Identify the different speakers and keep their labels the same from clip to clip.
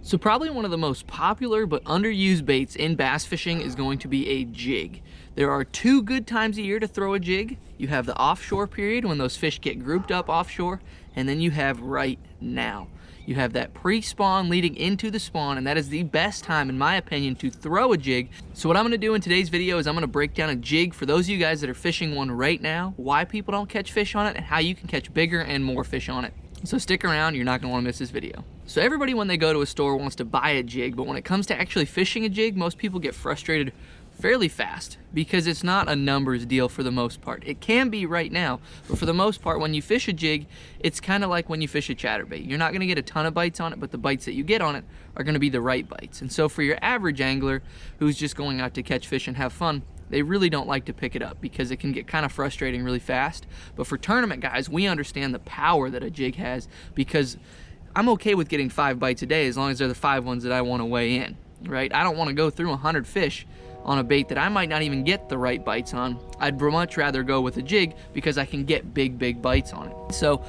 Speaker 1: So probably one of the most popular but underused baits in bass fishing is going to be a jig. There are two good times a year to throw a jig. You have the offshore period when those fish get grouped up offshore, and then you have right now. You have that pre-spawn leading into the spawn, and that is the best time, in my opinion, to throw a jig. So what I'm gonna do in today's video is I'm gonna break down a jig for those of you guys that are fishing one right now, why people don't catch fish on it, and how you can catch bigger and more fish on it. So stick around, you're not gonna wanna miss this video. So everybody when they go to a store wants to buy a jig, but when it comes to actually fishing a jig, most people get frustrated fairly fast because it's not a numbers deal for the most part. It can be right now, but for the most part, when you fish a jig, it's kind of like when you fish a chatterbait. You're not gonna get a ton of bites on it, but the bites that you get on it are gonna be the right bites. And so for your average angler who's just going out to catch fish and have fun, they really don't like to pick it up because it can get kind of frustrating really fast. But for tournament guys, we understand the power that a jig has, because I'm okay with getting 5 bites a day as long as they're the 5 ones that I want to weigh in, right? I don't want to go through 100 fish on a bait that I might not even get the right bites on. I'd much rather go with a jig because I can get big bites on it. So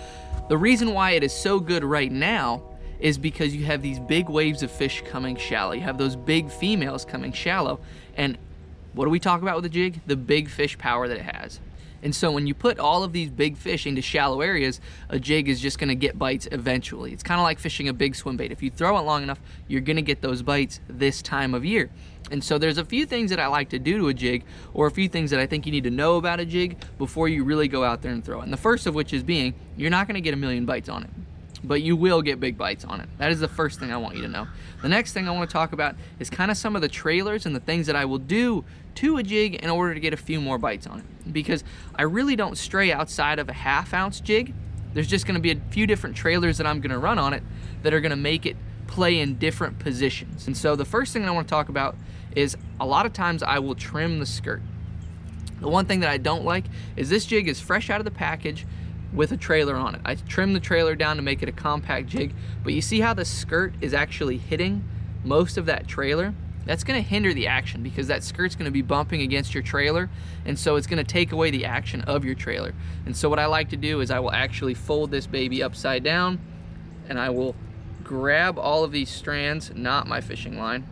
Speaker 1: the reason why it is so good right now is because you have these big waves of fish coming shallow. You have those big females coming shallow, and what do we talk about with a jig? The big fish power that it has. And so when you put all of these big fish into shallow areas, a jig is just gonna get bites eventually. It's kind of like fishing a big swim bait. If you throw it long enough, you're gonna get those bites this time of year. And so there's a few things that I like to do to a jig, or a few things that I think you need to know about a jig before you really go out there and throw it. And the first of which is being, you're not gonna get a million bites on it, but you will get big bites on it. That is the first thing I want you to know. The next thing I want to talk about is kind of some of the trailers and the things that I will do to a jig in order to get a few more bites on it. Because I really don't stray outside of a 1/2 ounce jig. There's just going to be a few different trailers that I'm going to run on it that are going to make it play in different positions. And so the first thing I want to talk about is a lot of times I will trim the skirt. The one thing that I don't like is this jig is fresh out of the package with a trailer on it. I trimmed the trailer down to make it a compact jig, but you see how the skirt is actually hitting most of that trailer? That's gonna hinder the action because that skirt's gonna be bumping against your trailer, and so it's gonna take away the action of your trailer. And so what I like to do is I will actually fold this baby upside down, and I will grab all of these strands, not my fishing line.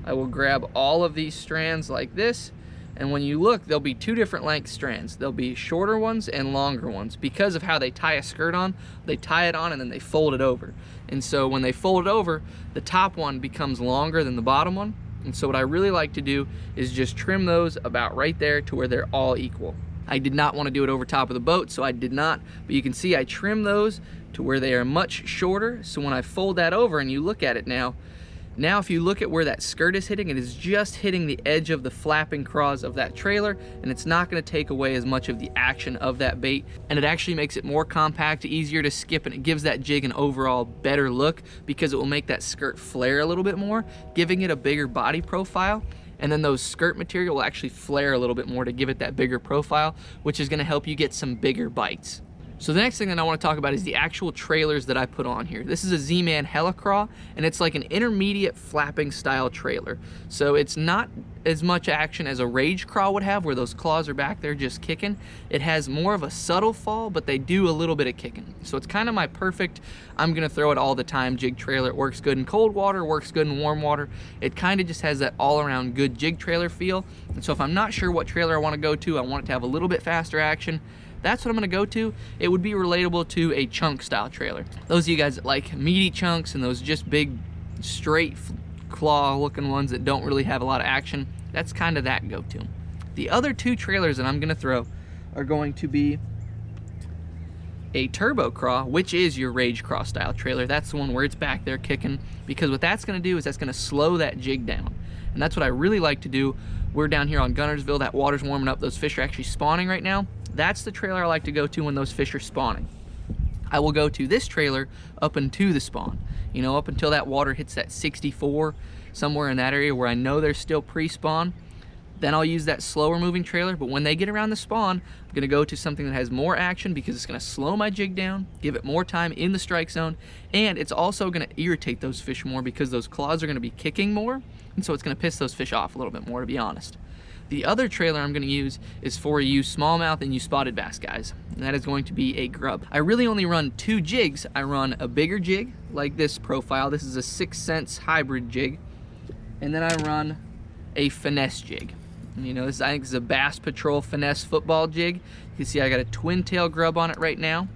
Speaker 1: I will grab all of these strands like this, and when you look, there'll be 2 different length strands. There'll be shorter ones and longer ones. Because of how they tie a skirt on, they tie it on and then they fold it over. And so when they fold it over, the top one becomes longer than the bottom one. And so what I really like to do is just trim those about right there to where they're all equal. I did not want to do it over top of the boat, so I did not, but you can see I trim those to where they are much shorter. So when I fold that over and you look at it now if you look at where that skirt is hitting, it is just hitting the edge of the flapping craws of that trailer, and it's not going to take away as much of the action of that bait, and it actually makes it more compact, easier to skip, and it gives that jig an overall better look because it will make that skirt flare a little bit more, giving it a bigger body profile. And then those skirt material will actually flare a little bit more to give it that bigger profile, which is going to help you get some bigger bites. So the next thing that I want to talk about is the actual trailers that I put on here. This is a Z-Man Craw, and it's like an intermediate flapping style trailer. So it's not as much action as a Rage Craw would have, where those claws are back there just kicking. It has more of a subtle fall, but they do a little bit of kicking. So it's kind of my perfect, I'm gonna throw it all the time jig trailer. It works good in cold water, works good in warm water. It kind of just has that all around good jig trailer feel. And so if I'm not sure what trailer I want to go to, I want it to have a little bit faster action, that's what I'm gonna go to. It would be relatable to a chunk style trailer. Those of you guys that like meaty chunks and those just big straight claw looking ones that don't really have a lot of action, that's kind of that go-to. The other 2 trailers that I'm gonna throw are going to be a Turbo Craw, which is your Rage Craw style trailer. That's the one where it's back there kicking, because what that's gonna do is that's gonna slow that jig down. And that's what I really like to do. We're down here on Gunnersville, that water's warming up, those fish are actually spawning right now. That's the trailer I like to go to when those fish are spawning. I will go to this trailer up into the spawn, you know, up until that water hits that 64, somewhere in that area where I know they're still pre-spawn. Then I'll use that slower moving trailer, but when they get around the spawn, I'm gonna go to something that has more action because it's gonna slow my jig down, give it more time in the strike zone, and it's also gonna irritate those fish more because those claws are gonna be kicking more, and so it's gonna piss those fish off a little bit more, to be honest. The other trailer I'm gonna use is for you smallmouth and you spotted bass guys, and that is going to be a grub. I really only run 2 jigs. I run a bigger jig, like this profile. This is a 6 cents hybrid jig. And then I run a finesse jig. And you know, this I think is a Bass Patrol finesse football jig. You can see I got a twin tail grub on it right now.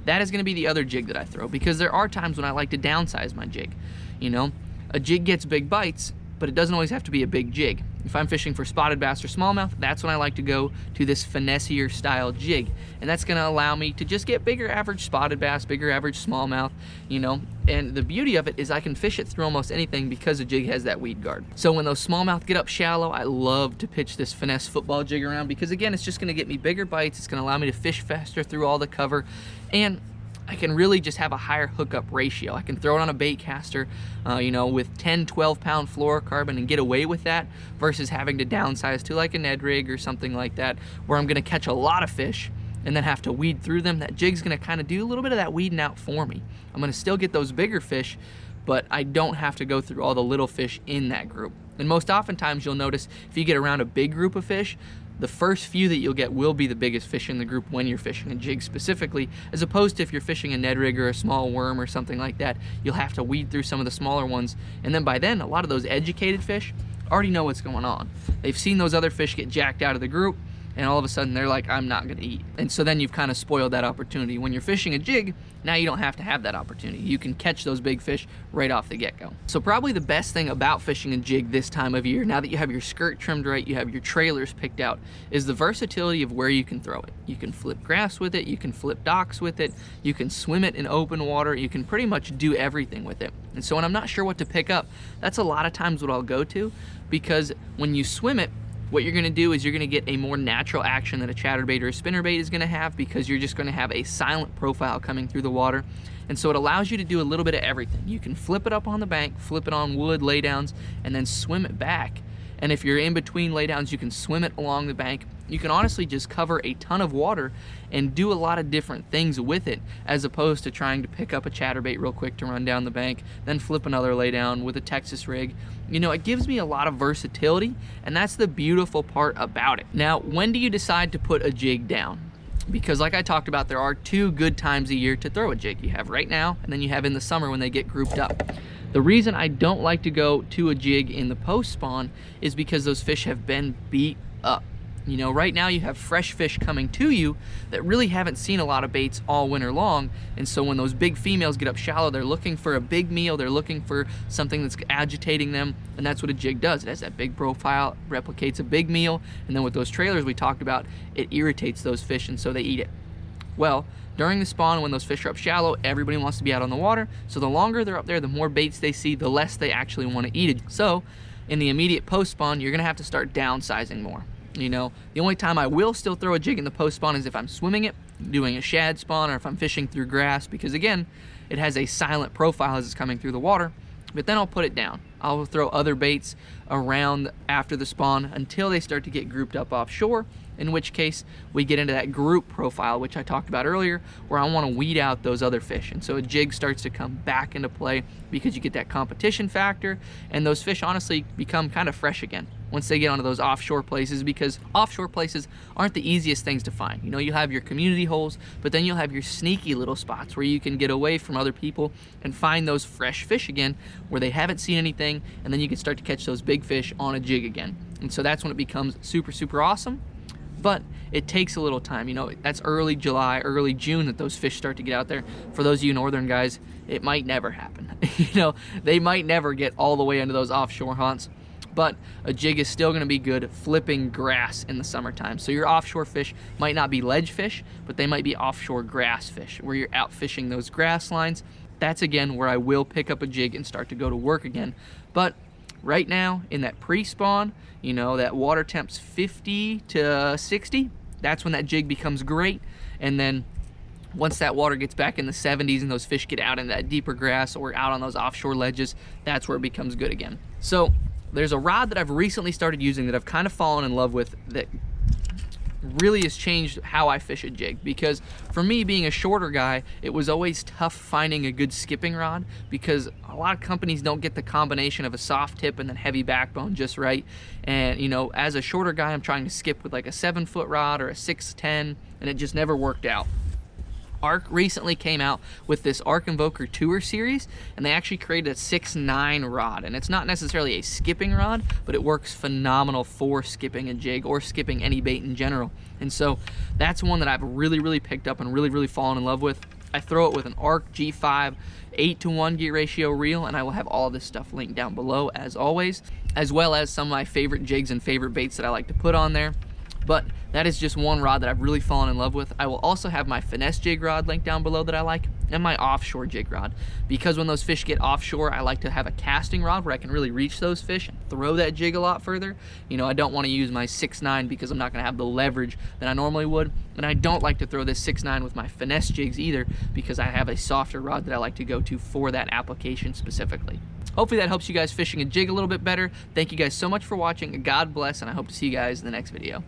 Speaker 1: That is gonna be the other jig that I throw, because there are times when I like to downsize my jig. You know, a jig gets big bites, but it doesn't always have to be a big jig. If I'm fishing for spotted bass or smallmouth, that's when I like to go to this finessier style jig. And that's gonna allow me to just get bigger average spotted bass, bigger average smallmouth, you know. And the beauty of it is I can fish it through almost anything because the jig has that weed guard. So when those smallmouth get up shallow, I love to pitch this finesse football jig around, because again, it's just gonna get me bigger bites. It's gonna allow me to fish faster through all the cover. And I can really just have a higher hookup ratio. I can throw it on a bait caster, you know, with 10, 12 pound fluorocarbon and get away with that, versus having to downsize to like a Ned rig or something like that, where I'm gonna catch a lot of fish and then have to weed through them. That jig's gonna kind of do a little bit of that weeding out for me. I'm gonna still get those bigger fish, but I don't have to go through all the little fish in that group. And most oftentimes you'll notice if you get around a big group of fish, the first few that you'll get will be the biggest fish in the group when you're fishing a jig specifically, as opposed to if you're fishing a Ned rig or a small worm or something like that, you'll have to weed through some of the smaller ones. And then by then, a lot of those educated fish already know what's going on. They've seen those other fish get jacked out of the group, and all of a sudden they're like, I'm not gonna eat. And so then you've kind of spoiled that opportunity. When you're fishing a jig, now you don't have to have that opportunity. You can catch those big fish right off the get-go. So probably the best thing about fishing a jig this time of year, now that you have your skirt trimmed right, you have your trailers picked out, is the versatility of where you can throw it. You can flip grass with it, you can flip docks with it, you can swim it in open water, you can pretty much do everything with it. And so when I'm not sure what to pick up, that's a lot of times what I'll go to, because when you swim it, what you're gonna do is you're gonna get a more natural action that a chatterbait or a spinnerbait is gonna have, because you're just gonna have a silent profile coming through the water. And so it allows you to do a little bit of everything. You can flip it up on the bank, flip it on wood laydowns, and then swim it back. And if you're in between laydowns, you can swim it along the bank. You can honestly just cover a ton of water and do a lot of different things with it, as opposed to trying to pick up a chatterbait real quick to run down the bank, then flip another laydown with a Texas rig. You know, it gives me a lot of versatility, and that's the beautiful part about it. Now, when do you decide to put a jig down? Because like I talked about, there are 2 good times a year to throw a jig. You have right now, and then you have in the summer when they get grouped up. The reason I don't like to go to a jig in the post spawn is because those fish have been beat up. You know, right now you have fresh fish coming to you that really haven't seen a lot of baits all winter long, and so when those big females get up shallow, they're looking for a big meal, they're looking for something that's agitating them, and that's what a jig does. It has that big profile, replicates a big meal, and then with those trailers we talked about, it irritates those fish, and so they eat it. Well, during the spawn, when those fish are up shallow, everybody wants to be out on the water, so the longer they're up there, the more baits they see, the less they actually want to eat it. So in the immediate post spawn, you're gonna have to start downsizing more. You know, the only time I will still throw a jig in the post spawn is if I'm swimming it, doing a shad spawn, or if I'm fishing through grass, because again, it has a silent profile as it's coming through the water. But then I'll put it down. I'll throw other baits around after the spawn until they start to get grouped up offshore, in which case we get into that group profile, which I talked about earlier, where I want to weed out those other fish. And so a jig starts to come back into play, because you get that competition factor, and those fish honestly become kind of fresh again once they get onto those offshore places, because offshore places aren't the easiest things to find. You know, you have your community holes, but then you'll have your sneaky little spots where you can get away from other people and find those fresh fish again where they haven't seen anything, and then you can start to catch those big fish on a jig again. And so that's when it becomes super, super awesome. But it takes a little time. You know, that's early July, early June that those fish start to get out there. For those of you northern guys, it might never happen. You know, they might never get all the way into those offshore haunts. But a jig is still gonna be good flipping grass in the summertime. So your offshore fish might not be ledge fish, but they might be offshore grass fish, where you're out fishing those grass lines. That's again where I will pick up a jig and start to go to work again. But right now, in that pre-spawn, you know, that water temp's 50 to 60, that's when that jig becomes great. And then once that water gets back in the 70s and those fish get out in that deeper grass or out on those offshore ledges, that's where it becomes good again. So there's a rod that I've recently started using that I've kind of fallen in love with, that really has changed how I fish a jig, because for me, being a shorter guy, it was always tough finding a good skipping rod, because a lot of companies don't get the combination of a soft tip and then heavy backbone just right. And you know, as a shorter guy, I'm trying to skip with like a 7-foot rod or a 6'10", and it just never worked out. Arc recently came out with this Arc Invoker Tour series, and they actually created a 6'9" rod, and it's not necessarily a skipping rod, but it works phenomenal for skipping a jig or skipping any bait in general. And so that's one that I've really picked up and really fallen in love with. I throw it with an Arc G5 8-to-1 gear ratio reel, and I will have all of this stuff linked down below as always, as well as some of my favorite jigs and favorite baits that I like to put on there. But that is just one rod that I've really fallen in love with. I will also have my Finesse Jig rod linked down below that I like, and my offshore jig rod. Because when those fish get offshore, I like to have a casting rod where I can really reach those fish and throw that jig a lot further. You know, I don't want to use my 6'9" because I'm not going to have the leverage that I normally would. And I don't like to throw this 6'9" with my Finesse jigs either, because I have a softer rod that I like to go to for that application specifically. Hopefully that helps you guys fishing a jig a little bit better. Thank you guys so much for watching. God bless, and I hope to see you guys in the next video.